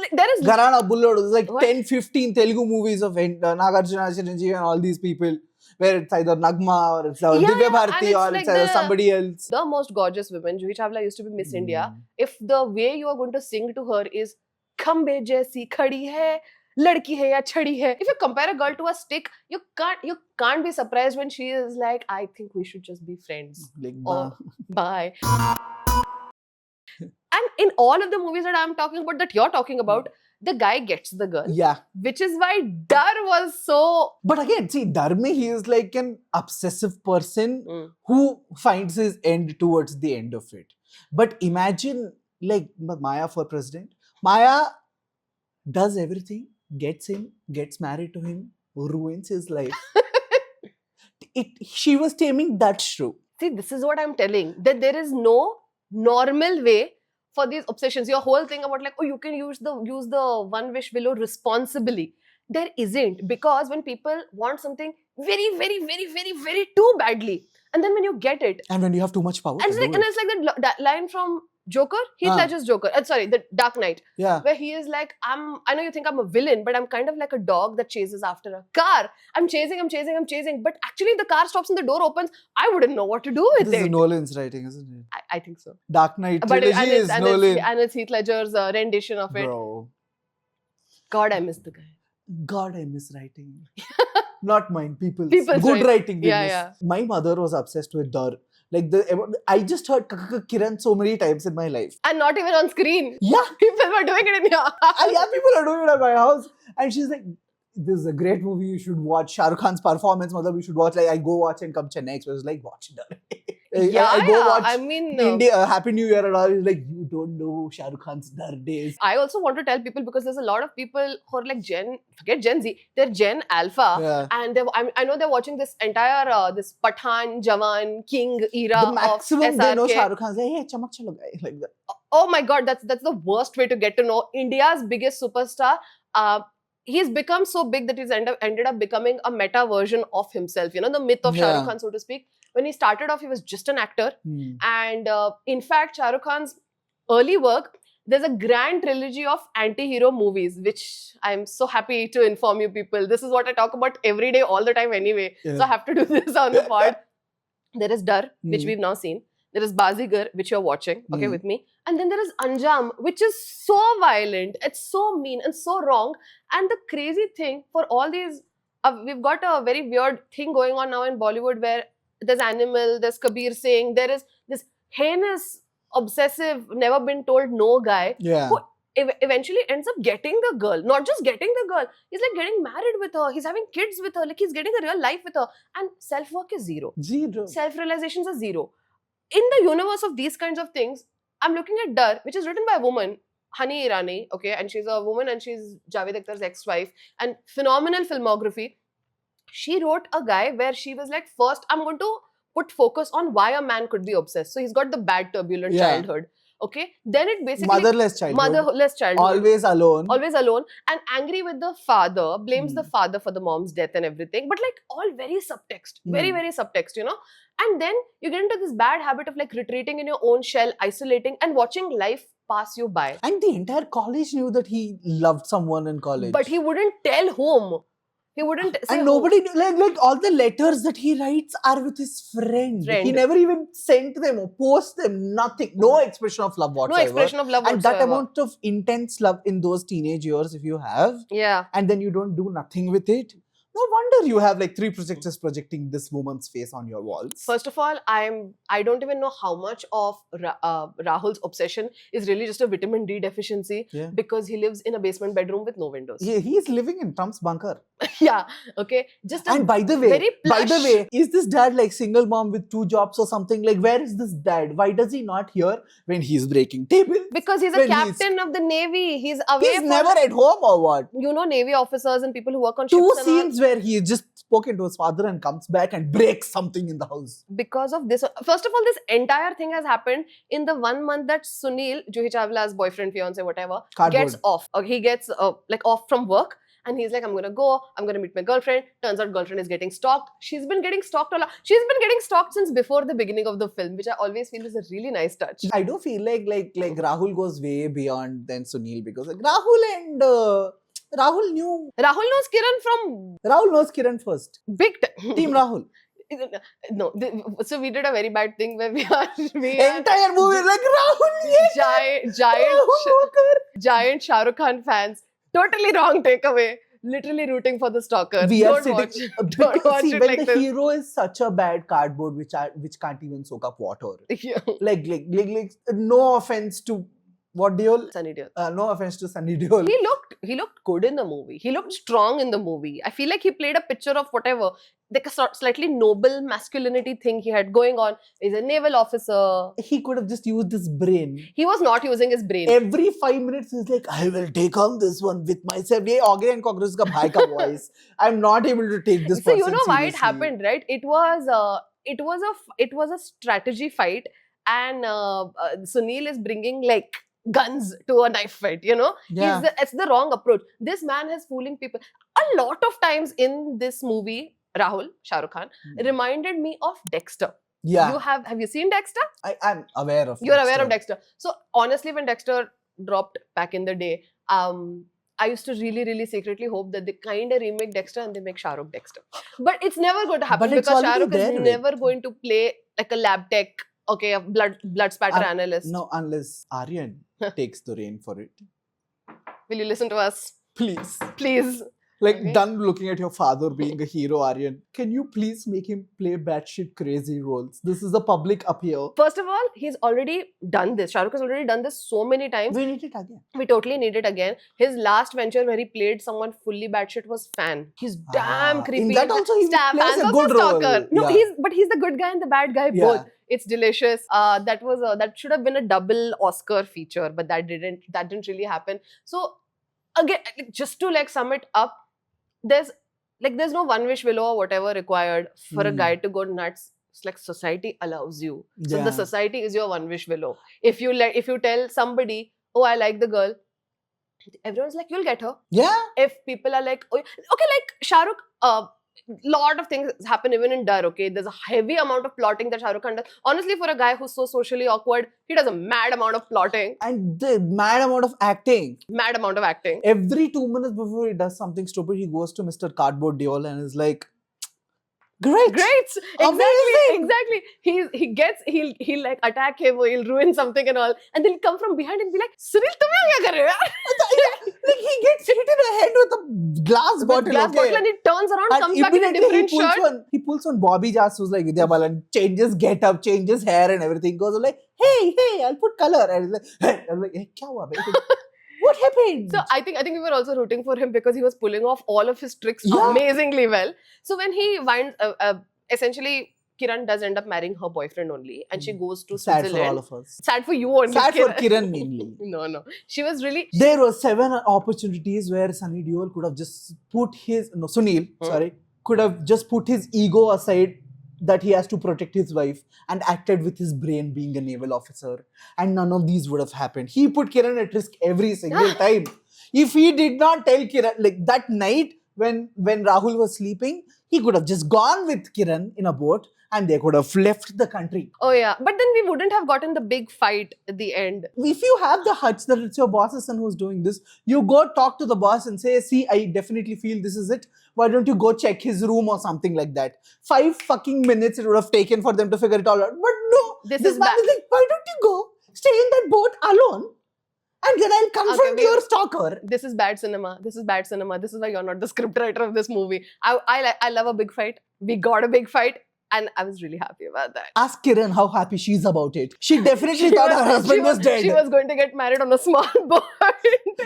Like, there is Garana Bullodu. There's like What? 10, 15 Telugu movies of Nagarjuna, Chiranjeevi and all these people where it's either Nagma or it's Yeah, Divya yeah, Bharati and it's or like it's either the- somebody else. the most gorgeous women. Juhi Chawla used to be Miss India. If the way you are going to sing to her is Khambe jaisi khadi hai, ladki hai ya chhadi hai. If you compare a girl to a stick, you can't be surprised when she is like, I think we should just be friends. Like, Oh, bye. And in all of the movies that I'm talking about, that you're talking about, the guy gets the girl. yeah. Which is why Dar was so. But again, see, Dharme, he is like an obsessive person Mm. who finds his end towards the end of it. But imagine, like, Maya for president. Maya does everything, gets him, gets married to him, ruins his life. She was taming that shrew. See, this is what I'm telling. That there is no normal way for these obsessions. Your whole thing about like, oh, you can use the one wish below responsibly. There isn't, because when people want something very, very, very, very, very too badly, and then when you get it, And when you have too much power, and it's to like, do and it. it's like that line from Joker, Heath Ah. Ledger's Joker. Sorry, the Dark Knight, Yeah. where he is like, I know you think I'm a villain, but I'm kind of like a dog that chases after a car. I'm chasing, but actually the car stops and the door opens. I wouldn't know what to do with This is it. Nolan's writing, isn't it? I think so. Dark Knight But trilogy is Nolan. it's Heath Ledger's rendition of it. Bro. God, I miss the guy. God, I miss writing. Not mine, people's. People's, Good right. writing. we Yeah, miss. yeah. My mother was obsessed with Dar. Like I just heard Kiran so many times in my life. And not even on screen. Yeah, People were doing it in your yeah, people are doing it at my house, and she's like, "This is a great movie. You should watch Shah Rukh Khan's performance. Mother, we should watch." Like, I go watch and come Chennai Express. Like, watch Dar. I go watch I mean, India Happy New Year and all. He's like, you don't know Shah Rukh Khan's Dar days. I also want to tell people, because there's a lot of people who are like forget Gen Z, they're Gen Alpha. Yeah. And I know they're watching this entire this Pathan, Jawan, King era The maximum of they know SRK. Shah Rukh Khan's like, hey, chamak chalo guy, like that. Oh my god, that's the worst way to get to know India's biggest superstar. He's become so big that he's ended up becoming a meta version of himself. You know, the myth of Shah Yeah. Rukh Khan, so to speak. When he started off, he was just an actor. And in fact, Shah Rukh Khan's early work, there's a grand trilogy of anti-hero movies, which I'm so happy to inform you people. This is what I talk about every day, all the time anyway. Yeah. So I have to do this on the pod. There is Dar, which Mm. we've now seen. There is Bazigar, which you're watching, okay, Mm. with me. And then there is Anjam, which is so violent. It's so mean and so wrong. And the crazy thing for all these, we've got a very weird thing going on now in Bollywood where there's Animal, there's Kabir Singh, there is this heinous, obsessive, never been told no guy Yeah. who eventually ends up getting the girl. Not just getting the girl, he's like getting married with her, he's having kids with her, like he's getting a real life with her. And self-work is zero. Zero. Self-realizations are zero. In the universe of these kinds of things, I'm looking at Dar, which is written by a woman, Hani Irani, okay, and she's a woman and she's Javed Akhtar's ex-wife, and phenomenal filmography. She wrote a guy where she was like, first, I'm going to put focus on why a man could be obsessed. So he's got the bad turbulent Yeah. childhood. Okay, then it basically Motherless childhood. motherless childhood. Always alone. Always alone and angry with the father, blames the father for the mom's death and everything, but like all very subtext, very, very subtext, you know. And then you get into this bad habit of like retreating in your own shell, isolating and watching life pass you by. And the entire college knew that he loved someone in college. But he wouldn't tell whom. He wouldn't say and whom. nobody knew, like all the letters that he writes are with his friend. He never even sent them or post them. Nothing. No expression of love whatsoever. No expression of love and whatsoever. that amount of intense love in those teenage years, if you have, Yeah. and then you don't do nothing with it. No wonder you have like 3 projectors projecting this woman's face on your walls. First of all, I don't even know how much of Rahul's obsession is really just a vitamin D deficiency because he lives in a basement bedroom with no windows. Yeah, he's living in Trump's bunker. Yeah, okay. Just And by the way, very plush. is this dad like single mom with 2 jobs or something? Like, where is this dad? Why does he not hear when he's breaking tables? Because he's a When captain of the Navy. He's away He's from never at home or what? you know, Navy officers and people who work on 2 ships and all. scenes where he just spoken to his father and comes back and breaks something in the house. Because of this, first of all, this entire thing has happened in the 1 month that Sunil, Juhi Chawla's boyfriend, fiance, whatever, Cardboard. gets off. He gets like off from work. And he's like, I'm gonna go, I'm gonna meet my girlfriend. Turns out girlfriend is getting stalked. She's been getting stalked a lot. She's been getting stalked since before the beginning of the film, which I always feel is a really nice touch. I do feel like Rahul goes way beyond than Sunil because like Rahul and Rahul Rahul knows Kiran from Rahul knows Kiran first. big time. Team Rahul. No, so we did a very bad thing where we are Entire movie like Rahul. Yes. giant Shah Rukh Khan fans. Totally wrong takeaway. Literally rooting for the stalker. We are Don't sitting. watch. Don't watch See, it when like the this. hero is such a bad cardboard which can't even soak up water. Yeah. Like no offense to what Deol. Sunny Deol. No offense to Sunny Deol. He looked good in the movie. He looked strong in the movie. I feel like he played a picture of whatever, like a slightly noble masculinity thing he had going on. He's a naval officer. He could have just used his brain. He was not using his brain. Every 5 minutes, he's like, I will take on this one with myself. Ye Augie and Cockroach ka bhai ka voice. I'm not able to take this So person you know why it seriously. happened, right? It was a strategy fight, and Sunil is bringing like guns to a knife fight. You know, Yeah. it's the wrong approach. This man is fooling people. A lot of times in this movie, Rahul, Shah Rukh Khan, reminded me of Dexter. Yeah. Have you seen Dexter? I'm aware of You're aware of Dexter. So honestly, when Dexter dropped back in the day, I used to really, really secretly hope that they kind of remake Dexter and they make Shah Rukh Dexter. But it's never going to happen But it's because Shah already Rukh is there, never going to play like a lab tech, okay, a blood spatter analyst. No, unless Aryan takes the reign for it. Will you listen to us? Please. Please. Like, Okay. done looking at your father being a hero, Aryan. Can you please make him play batshit crazy roles? This is the public appeal. First of all, he's already done this. Shah Rukh has already done this so many times. We need it again. We totally need it again. His last venture where he played someone fully batshit was Fan. He's damn creepy. In that also he plays Fan's a also good role. stalker. No, Yeah. he's the good guy and the bad guy Yeah. both. It's delicious. That should have been a double Oscar feature, but that didn't really happen. So again, just to like sum it up, there's no one wish willow or whatever required for a guy to go nuts. It's like society allows you. So Yeah. the society is your one wish willow. If you tell somebody, oh, I like the girl, everyone's like, you'll get her. Yeah. If people are like, oh, okay, like Shah Rukh, lot of things happen even in Dar, okay? There's a heavy amount of plotting that Shah Rukh Khan does. Honestly, for a guy who's so socially awkward, he does a mad amount of plotting, And the mad amount of acting. mad amount of acting. Every 2 minutes before he does something stupid, he goes to Mr. Cardboard Deol and is like, great. Great! Amazing! Exactly. He'll like attack him or he'll ruin something and all. And then he'll come from behind and be like, Sunil, tum yahan kya kar rahe ho yaar? Like, he gets hit in the head with a glass bottle. Glass okay? bottle and he turns around, And comes back in a immediately different shirt. he pulls on Bobby Jas, who's like Vidya Balan, changes get up, changes hair and everything. Goes like, hey, I'll put color. And he's like, hey. I'm like, hey, kya hua, bhai? What happened? So I think we were also rooting for him because he was pulling off all of his tricks Yeah. amazingly well. So when he winds, essentially, Kiran does end up marrying her boyfriend only, and she goes to Sad Switzerland. for all of us. Sad for you only. Sad for Kiran mainly. No. She was really. There were 7 opportunities where Sunny Deol could have just put his Sunil, could have just put his ego aside, that he has to protect his wife and acted with his brain being a naval officer. And none of these would have happened. He put Kiran at risk every single time. If he did not tell Kiran, like that night when Rahul was sleeping, he could have just gone with Kiran in a boat and they could have left the country. Oh yeah, but then we wouldn't have gotten the big fight at the end. If you have the hunch that it's your boss's son who's doing this, you go talk to the boss and say, see, I definitely feel this is it. Why don't you go check his room or something like that? 5 fucking minutes it would have taken for them to figure it all out. But no, This this is man bad. is like, why don't you go stay in that boat alone and then I'll confront we- your stalker. This is bad cinema. This is bad cinema. This is why you're not the scriptwriter of this movie. I love a big fight. We got a big fight. And I was really happy about that. Ask Kiran how happy she's about it. She definitely thought her husband was dead. She was going to get married on a small boat.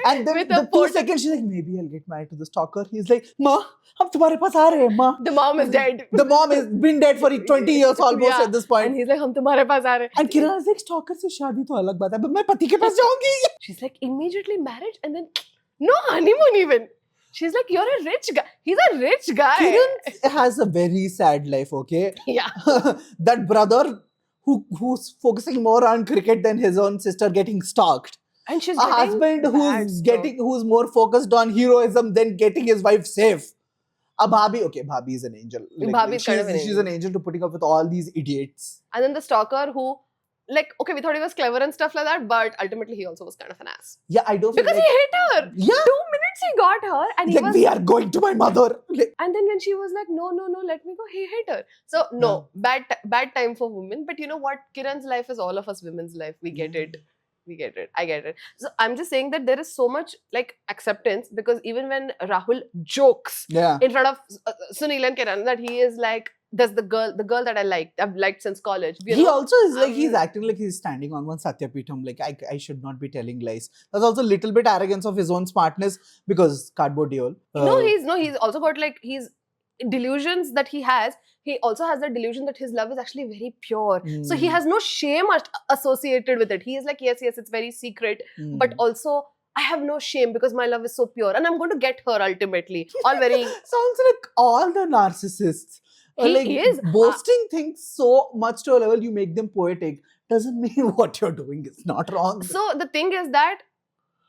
And then with the a 2 port- seconds, she's like, maybe I'll get married to the stalker. He's like, Ma, hum tumhare paas aa rahe hain, Ma. The mom is dead. The mom has been dead for 20 years almost Yeah. at this point. And he's like, hum tumhare paas aa rahe. And Kiran is like, stalker se shaadi to alag baat hai. But मैं पति के पास जाऊंगी. She's like, immediately marriage and then no honeymoon even. She's like, you're a rich guy. He's a rich guy. Kiran has a very sad life, okay? Yeah. That brother who's focusing more on cricket than his own sister getting stalked. And she's A getting husband bad who's more focused on heroism than getting his wife safe. A Bhabhi, okay, Bhabhi is an angel. Bhabhi is kind of an she's angel. an angel to putting up with all these idiots. And then the stalker who, like, okay, we thought he was clever and stuff like that, but ultimately he also was kind of an ass. Yeah, I don't feel Because like, he hit her. yeah, 2 minutes he got her and he like was... we are going to my mother. Like, And then when she was like, no, let me go, he hit her. So, no, bad time for women. But you know what? Kiran's life is all of us women's life. We get it. We get it. I get it. So, I'm just saying that there is so much, like, acceptance because even when Rahul jokes yeah. in front of Sunil and Kiran that he is like, that's the girl that I've liked since college. You He know? also is like, he's acting like he's standing on one Satyapitham. Like, I should not be telling lies. That's also a little bit arrogance of his own smartness because cardboard deal. He's also got like he's delusions that he has. He also has the delusion that his love is actually very pure. So he has no shame associated with it. He is like, yes, it's very secret. But also, I have no shame because my love is so pure. And I'm going to get her ultimately. All very... Sounds like all the narcissists. He Like is. boasting things so much to a level you make them poetic doesn't mean what you're doing is not wrong. So the thing is that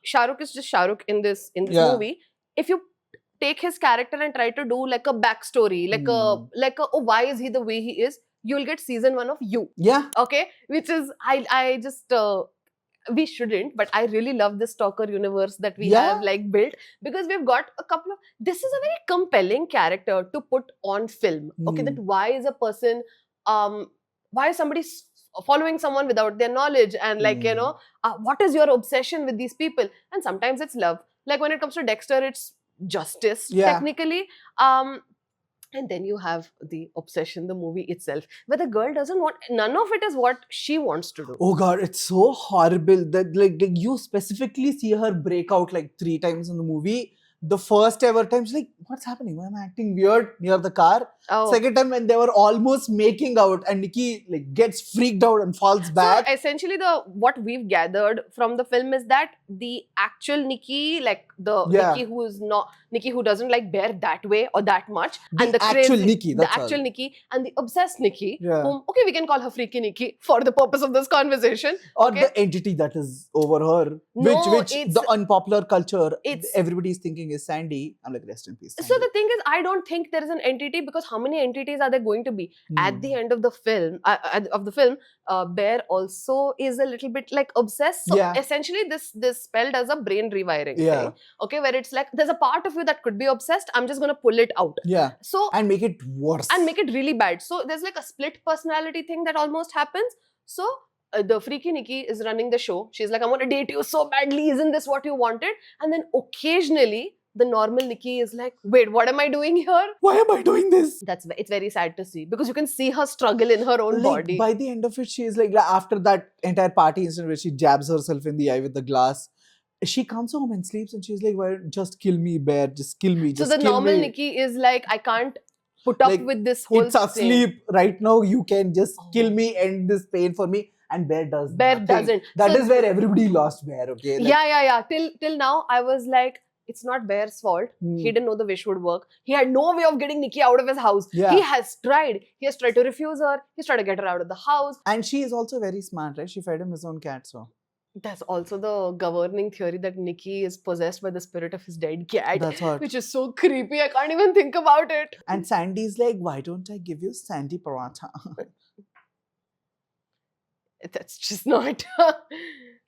Shah Rukh is just Shah Rukh in this Yeah. movie. If you take his character and try to do like a backstory, like a oh, why is he the way he is, you'll get season 1 of You. Yeah. Okay, which is I just we shouldn't, but I really love this stalker universe that we Yeah. have like built because we've got a couple of. This is a very compelling character to put on film. Okay, that why is a person, why is somebody following someone without their knowledge and like you know, what is your obsession with these people? And sometimes it's love. Like when it comes to Dexter, it's justice technically. And then you have the obsession, the movie itself, where the girl doesn't want, none of it is what she wants to do. Oh God, it's so horrible that like you specifically see her break out like 3 times in the movie. The first ever time, she's like, what's happening? Why am I acting weird near the car? Oh. Second time when they were almost making out and Nikki like gets freaked out and falls back. So essentially, what we've gathered from the film is that the actual Nikki, like the Nikki who doesn't like Bear that way or that much, and the actual crazy, Nikki, that's the actual all. Nikki, and the obsessed Nikki, Yeah. whom we can call her Freaky Nikki for the purpose of this conversation. Or okay? the entity that is over her, No, which it's- the unpopular culture, it's- everybody's thinking is Sandy. I'm like, rest in peace. So Sandy. the thing is, I don't think there is an entity because how many entities are there going to be? At the end of the film, Bear also is a little bit like obsessed. So Yeah. essentially, this spell does a brain rewiring Yeah. thing. Okay, where it's like there's a part of you that could be obsessed. I'm just gonna pull it out. Yeah. So And make it worse. and make it really bad. So there's like a split personality thing that almost happens. So the Freaky Nikki is running the show. She's like, I'm gonna date you so badly. Isn't this what you wanted? And then occasionally the normal Nikki is like, wait, what am I doing here? Why am I doing this? It's very sad to see because you can see her struggle in her own Like, body. by the end of it, she is like after that entire party incident where she jabs herself in the eye with the glass. She comes home and sleeps and she's like, "Why just kill me, Bear? Just kill me." So Just the kill normal me. Nikki is like, I can't put up Like, with this whole It's asleep right now. You can just kill me, end this pain for me. And Bear does. Bear nothing. doesn't. That So- is where everybody lost Bear. Okay. Like, yeah. Till now, I was like, it's not Bear's fault. Hmm. He didn't know the wish would work. He had no way of getting Nikki out of his house. Yeah. He has tried. He has tried to refuse her. He's tried to get her out of the house. And she is also very smart, right? She fed him his own cat, so That's also the governing theory that Nikki is possessed by the spirit of his dead cat. that's what. Which is so creepy. I can't even think about it. And Sandy's like, why don't I give you Sandy Paratha? That's just not.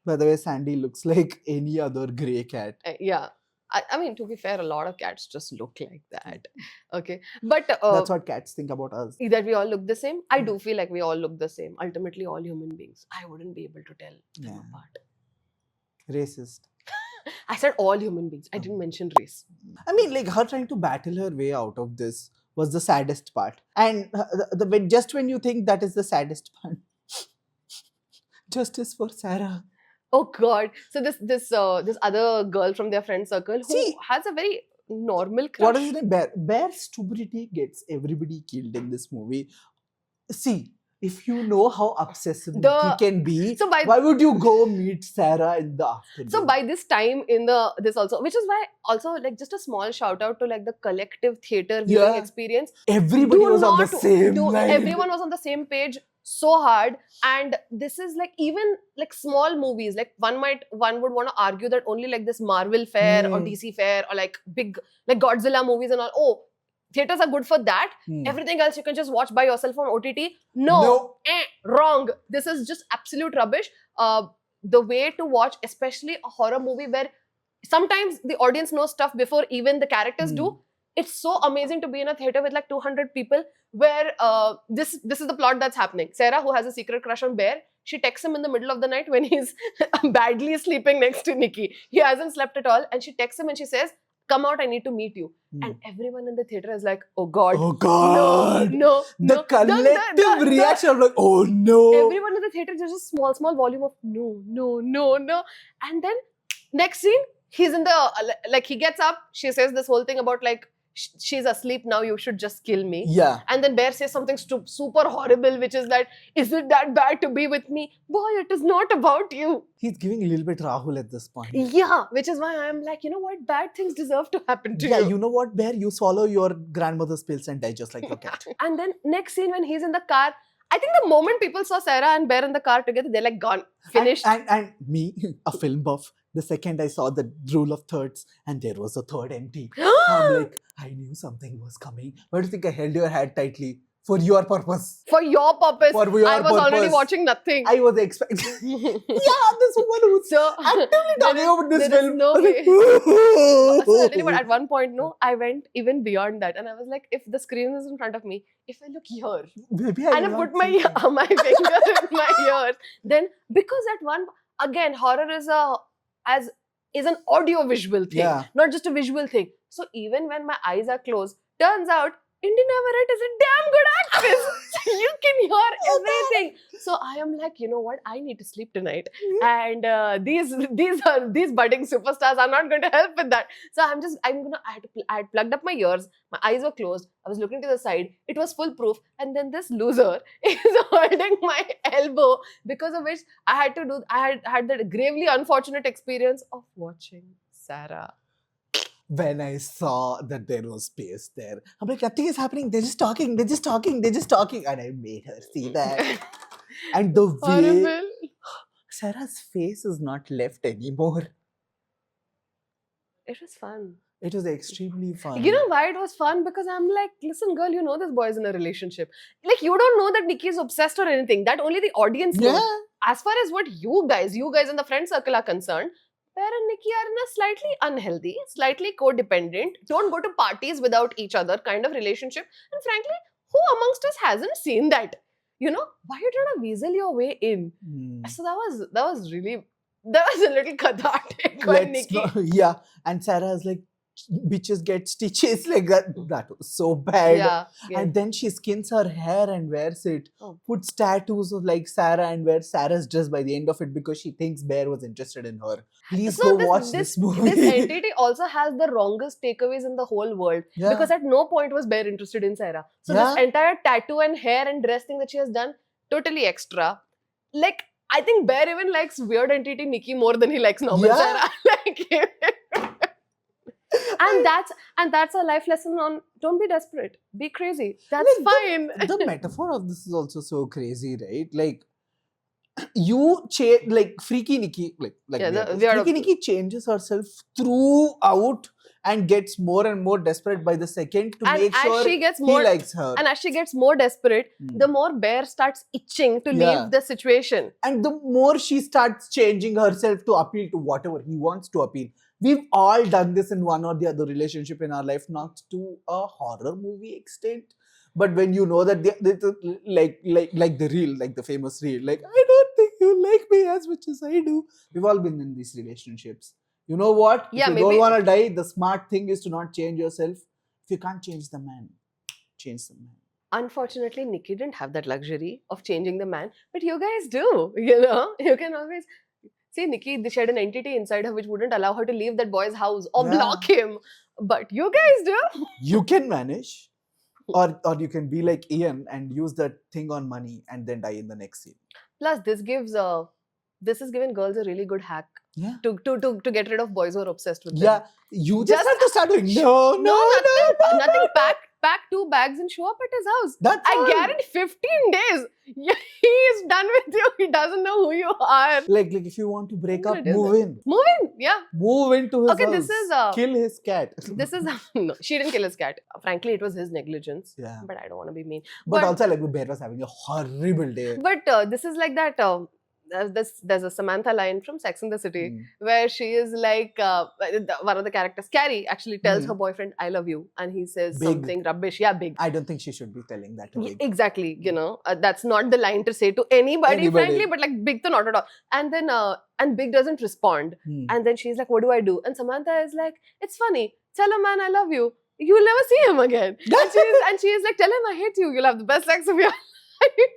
By the way, Sandy looks like any other grey cat. Yeah. I mean, to be fair, a lot of cats just look like that. Okay. But That's what cats think about us. that we all look the same. I do feel like we all look the same. Ultimately, all human beings. I wouldn't be able to tell them Yeah. apart. Racist. I said all human beings. I didn't mention race. I mean, like her trying to battle her way out of this was the saddest part. And just when you think that is the saddest part, justice for Sarah. Oh God! So this other girl from their friend circle who See- has a very normal crush. What is his name? Bear's stupidity gets everybody killed in this movie. See, if you know how obsessive The- Nikki can be, So by why would you go meet Sarah in the afternoon? So by this time in this also, which is why also like just a small shout out to like the collective theater viewing Yeah. experience. everybody Do was on the not same do- line. Everyone was on the same page so hard, and this is like even like small movies. Like one would want to argue that only like this Marvel fair or Hmm. DC fair or like big like Godzilla movies and all. Oh, theaters are good for that. Hmm. Everything else you can just watch by yourself on OTT. No. Wrong. This is just absolute rubbish. The way to watch, especially a horror movie where sometimes the audience knows stuff before even the characters do. It's so amazing to be in a theater with like 200 people where this is the plot that's happening. Sarah, who has a secret crush on Bear, she texts him in the middle of the night when he's badly sleeping next to Nikki. He hasn't slept at all, and she texts him and she says, "Come out, I need to meet you." Hmm. And everyone in the theater is like, "Oh God, Oh God! no, The no." collective reaction of like, oh no! Everyone in the theater, there's just small volume of no. And then next scene, he's in the, like he gets up, she says this whole thing about like, she's asleep now, you should just kill me. Yeah. And then Bear says something super horrible, which is that, is it that bad to be with me? Boy, it is not about you. He's giving a little bit Rahul at this point. Yeah, which is why I'm like, you know what? Bad things deserve to happen to Yeah, you. you know what, Bear? You swallow your grandmother's pills and die just like your cat. And then next scene when he's in the car, I think the moment people saw Sarah and Bear in the car together, they're like, gone, finished. And me, a film buff, the second I saw the rule of thirds and there was a third empty, I'm like, I knew something was coming. Why do you think I held your hand tightly? For your purpose. For your purpose, For your I was already purpose. watching nothing. I was expecting. Yeah, this woman who's So, actively talking about this there is film. no I was way. So I'll tell you what, like, at one point, no, I went even beyond that. And I was like, if the screen is in front of me, if I look here, Maybe I and I will put not see that. my finger in my ear, then because at one, again, horror is an audio-visual thing, Yeah. not just a visual thing. So even when my eyes are closed, turns out Indina Amarant is a damn good actress. You can hear everything. So I am like, you know what? I need to sleep tonight, and these budding superstars are not going to help with that. So I had plugged up my ears. My eyes were closed. I was looking to the side. It was foolproof. And then this loser is holding my elbow, because of which I had that gravely unfortunate experience of watching Sarah. When I saw that there was space there, I'm like, nothing is happening. They're just talking. And I made her see that. And the way Horrible. Sarah's face is not left anymore. It was fun. It was extremely fun. You know why it was fun? Because I'm like, listen, girl, you know this boy is in a relationship. Like, you don't know that Nikki is obsessed or anything. That only the audience knows. Yeah. As far as what you guys in the friend circle are concerned, Bear and Nikki are in a slightly unhealthy, slightly codependent, don't go to parties without each other kind of relationship. And frankly, who amongst us hasn't seen that? You know, why are you trying to weasel your way in? Hmm. So that was a little cathartic when Let's Nikki. not- yeah. And Sarah's like, bitches get stitches like that. That was so bad. Yeah. And then she skins her hair and wears it. Oh. Puts tattoos of like Sarah and wears Sarah's dress by the end of it because she thinks Bear was interested in her. Please So go watch this movie. This entity also has the wrongest takeaways in the whole world. Yeah. Because at no point was Bear interested in Sarah. So Yeah. this entire tattoo and hair and dress thing that she has done, totally extra. Like, I think Bear even likes weird entity Nikki more than he likes normal Yeah. Sarah. Like, And that's a life lesson on don't be desperate, be crazy. That's Like, fine. The metaphor of this is also so crazy, right? Like you change, like Freaky Nikki, like Yeah, we are- we are Freaky up- Nikki changes herself throughout and gets more and more desperate by the second to And make as sure she gets he more likes her. and as she gets more desperate, Hmm. the more Bear starts itching to Yeah. leave the situation. And the more she starts changing herself to appeal to whatever he wants to appeal. We've all done this in one or the other relationship in our life, not to a horror movie extent, but when you know that like the real, like the famous reel, like I don't think you like me as much as I do. We've all been in these relationships. You know what? Yeah, if you maybe- don't want to die, the smart thing is to not change yourself. If you can't change the man, change the man. Unfortunately, Nikki didn't have that luxury of changing the man, but you guys do. You know, you can always see Nikki. She had an entity inside her which wouldn't allow her to leave that boy's house or Yeah. block him. But you guys do. You can manage, or you can be like Ian and use that thing on money and then die in the next scene. Plus, this has given girls a really good hack Yeah. to get rid of boys who are obsessed with them. Yeah, you just Just- have to start doing Nothing. Pack 2 bags and show up at his house. That's I all. guarantee 15 days. He is done with you. He doesn't know who you are. Like if you want to break I'm up, gonna do move that. in. Move in. Yeah. Move into his Okay, house. this is, kill his cat. This is no, she didn't kill his cat. Frankly, it was his negligence. Yeah. But I don't want to be mean. But also like the bear was having a horrible day. But this is like that. There's a Samantha line from Sex and the City Mm. where she is like one of the characters, Carrie, actually tells Mm. her boyfriend, "I love you," and he says Big. something rubbish. Yeah, big. I don't think she should be telling that to Big. Exactly, you know, that's not the line to say to anybody, Anybody. frankly, but like Big, to not at all. And then, and Big doesn't respond. Hmm. And then she's like, "What do I do?" And Samantha is like, "It's funny. Tell a man I love you. You'll never see him again." And she is like, "Tell him I hate you. You'll have the best sex of your life."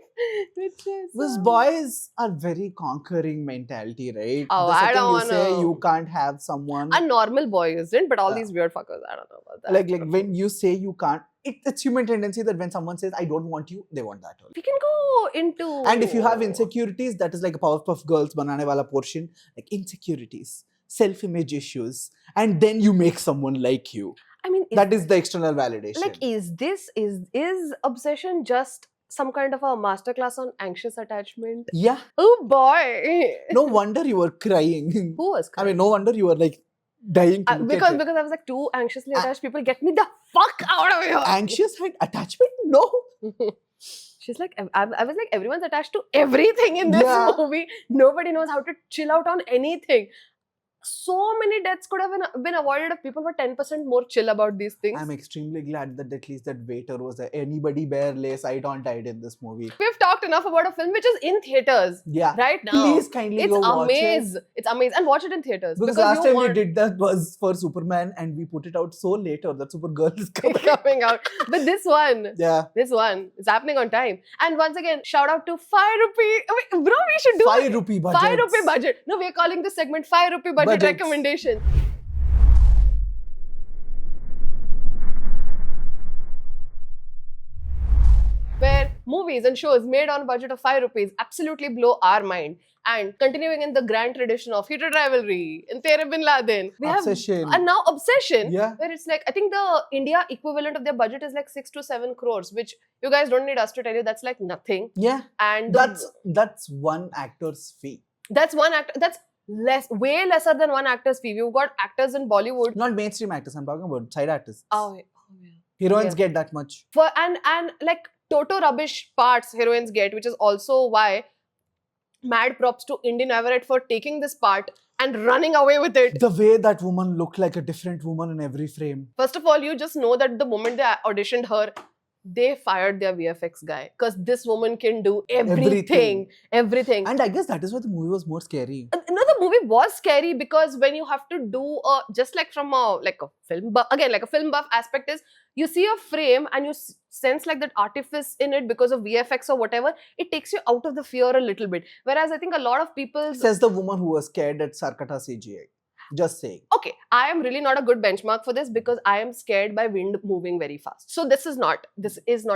Which is Those so- boys are very conquering mentality, right? Oh, the I second don't you say wanna- you can't have someone, A normal boy isn't, but all Yeah. these weird fuckers, I don't know about that. like when you say you can't, it's human tendency that when someone says I don't want you, they want that only. We can go into. And if you have insecurities, that is like a Powerpuff Girls banane wala portion, like insecurities, self-image issues, and then you make someone like you. I mean, That is the external validation. like, is obsession just some kind of a masterclass on anxious attachment? Yeah, Oh boy! no wonder you were crying. Who was I mean, no wonder you were like dying to look because at it. I was like too anxiously attached. People get me the fuck out of here. Anxious had attachment? No. She's like, I was like, everyone's attached to everything in this Yeah. movie. Nobody knows how to chill out on anything. So many deaths could have been avoided if people were 10% more chill about these things. I'm extremely glad that at least that waiter was there. Anybody barely sight on died in this movie. We've talked enough about a film which is in theaters Yeah. right now. Please kindly It's go watch it. amazing. It's amazing. And watch it in theaters. Because you last time we want- did that was for Superman and we put it out so later that Supergirl is coming. coming out. But this one Yeah. is happening on time. And once again, shout out to 5 rupee. Wait, bro, we should do 5 it. rupee budget. 5 rupee budget. No, we're calling this segment 5 rupee budget Budgets. recommendation. Where movies and shows made on a budget of 5 rupees absolutely blow our mind. And continuing in the grand tradition of heated rivalry and Tere Bin Laden, we Obsession. have and now Obsession, Yeah. where it's like, I think the India equivalent of their budget is like 6 to 7 crores, which you guys don't need us to tell you, that's like nothing. Yeah. And That's one actor's fee. that's one actor, that's way lesser than one actor's fee. We've got actors in Bollywood. Not mainstream actors, I'm talking about side artists. Oh, yeah. Heroines yeah. get that much. For and like Toto rubbish parts heroines get, which is also why mad props to Indian Everett for taking this part and running away with it. The way that woman looked like a different woman in every frame. First of all, you just know that the moment they auditioned her, they fired their VFX guy because this woman can do everything. And I guess that is why the movie was more scary. No, the movie was scary because when you have to do just like from a film buff, again like a film buff aspect is you see a frame and you sense like that artifice in it because of VFX or whatever, it takes you out of the fear a little bit. Whereas I think a lot of people Says the woman who was scared at Sarkata CGI. Just saying. okay, I am really not a good benchmark for this because I am scared by wind moving very fast. So this is not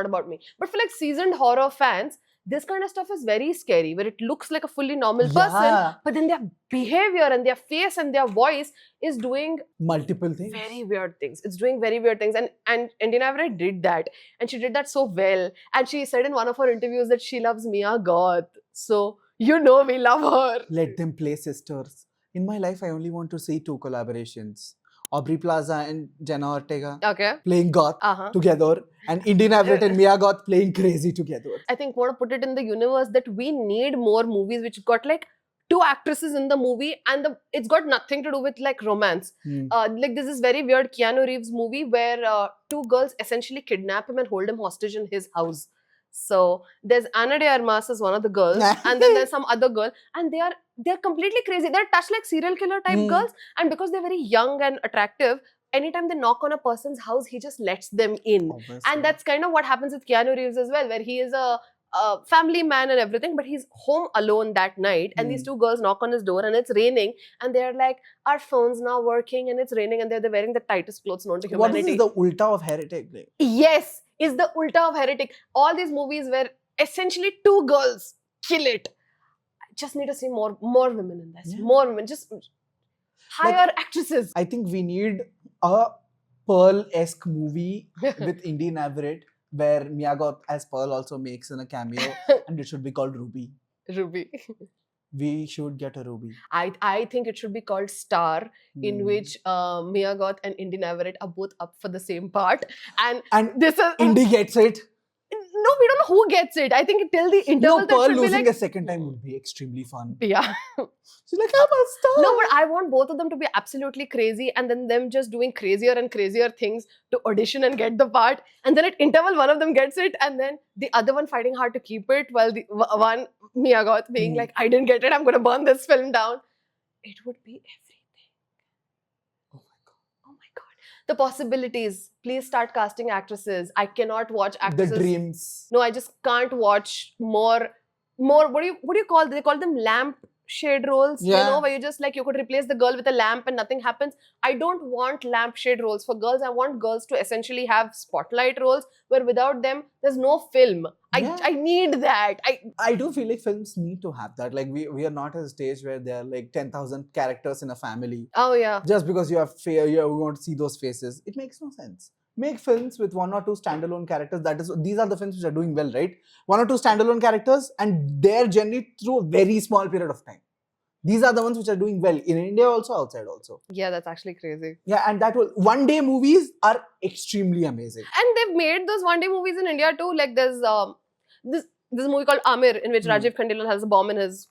about me. But for like seasoned horror fans, this kind of stuff is very scary, where it looks like a fully normal person, Yeah. but then their behavior and their face and their voice is doing Multiple things. very weird things. It's doing very weird things. And Indian Average did that. And she did that so well. And she said in one of her interviews that she loves Mia Goth. So, you know we love her. Let them play sisters. In my life, I only want to see 2 collaborations. Aubrey Plaza and Jenna Ortega Okay. playing goth Uh-huh. together, and Indian Average and Mia Goth playing crazy together. I think want to put it in the universe that we need more movies which got like 2 actresses in the movie, and it's got nothing to do with like romance. Hmm. Like this is very weird Keanu Reeves movie where 2 girls essentially kidnap him and hold him hostage in his house. So there's Ana de Armas as one of the girls, and then there's some other girl, and they're completely crazy. They're touched like serial killer type Hmm. girls, and because they're very young and attractive, anytime they knock on a person's house, he just lets them in. Obviously. And that's kind of what happens with Keanu Reeves as well, where he is a family man and everything, but he's home alone that night, and these 2 girls knock on his door, and it's raining, and they're like, our phone's not working, and it's raining, and they're wearing the tightest clothes known to What humanity. is the ulta of Heretic? Like, Yes, is the ulta of Heretic. All these movies where essentially 2 girls kill it. I just need to see more women in this. Yeah. More women. Just hire actresses. I think we need a Pearl-esque movie with Indian Average where Mia Goth as Pearl also makes in a cameo, and it should be called Ruby. Ruby. We should get a Ruby. I think it should be called Star, in Hmm. which Mia Goth and Indian Average are both up for the same part. And And this is Indy gets it. no, we don't know who gets it. I think till the interval No, that Pearl should be losing like a second time would be extremely fun. yeah. She's like, I'm a star. No, but I want both of them to be absolutely crazy, and then them just doing crazier and crazier things to audition and get the part. And then at interval, one of them gets it, and then the other one fighting hard to keep it, while the one Mia Goth being Hmm. like, "I didn't get it. I'm gonna burn this film down." It would be everything. Oh my God. Oh my god, the possibilities! Please start casting actresses. I cannot watch actresses. The dreams. No, I just can't watch more. What do you call? They call them lamp shade roles. You Yeah. know, where you just like you could replace the girl with a lamp and nothing happens. I don't want lampshade roles for girls. I want girls to essentially have spotlight roles where without them there's no film. Yeah. I need that. I do feel like films need to have that. Like we are not at a stage where there are like 10,000 characters in a family. Oh yeah. Just because you have fear, you want to see those faces. It makes no sense. Make films with 1 or 2 standalone characters. These are the films which are doing well, right? 1 or 2 standalone characters, and they're generally through a very small period of time. These are the ones which are doing well in India also, outside also. Yeah, that's actually crazy. Yeah, and that will one-day movies are extremely amazing. And they've made those one-day movies in India too. Like there's this movie called Amir, in which Hmm. Rajiv Khandelwal has a bomb in his,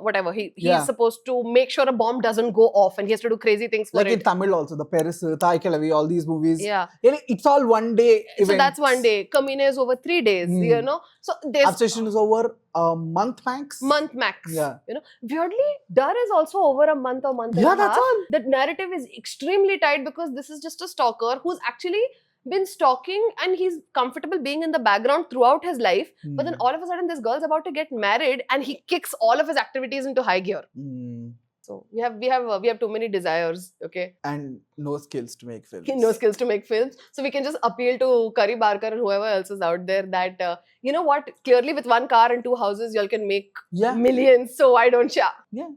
whatever. He's Yeah. supposed to make sure a bomb doesn't go off, and he has to do crazy things for Like in it. Tamil also, the Paris, Thai Kelavi, all these movies. Yeah. It's all one-day events. So that's one day. Kamine is over 3 days, Hmm. So there's Obsession is over a month max. month max. Yeah. Weirdly, Dar is also over a month or month and Yeah, a that's half. all. That narrative is extremely tight because this is just a stalker who's actually been stalking, and he's comfortable being in the background throughout his life. But then Hmm. all of a sudden, this girl's about to get married, and he kicks all of his activities into high gear. Hmm. So we have too many desires. Okay, And no skills to make films. no skills to make films. So we can just appeal to Curry Barker and whoever else is out there that you know what? Clearly, with 1 car and 2 houses, y'all can make Yeah. millions. So why don't ya? Yeah.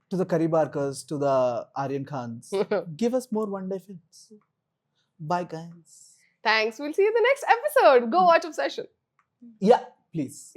To the Curry Barkers, to the Aryan Khans, give us more one-day films. Bye, guys. Thanks. We'll see you in the next episode. Go watch Obsession. Yeah, please.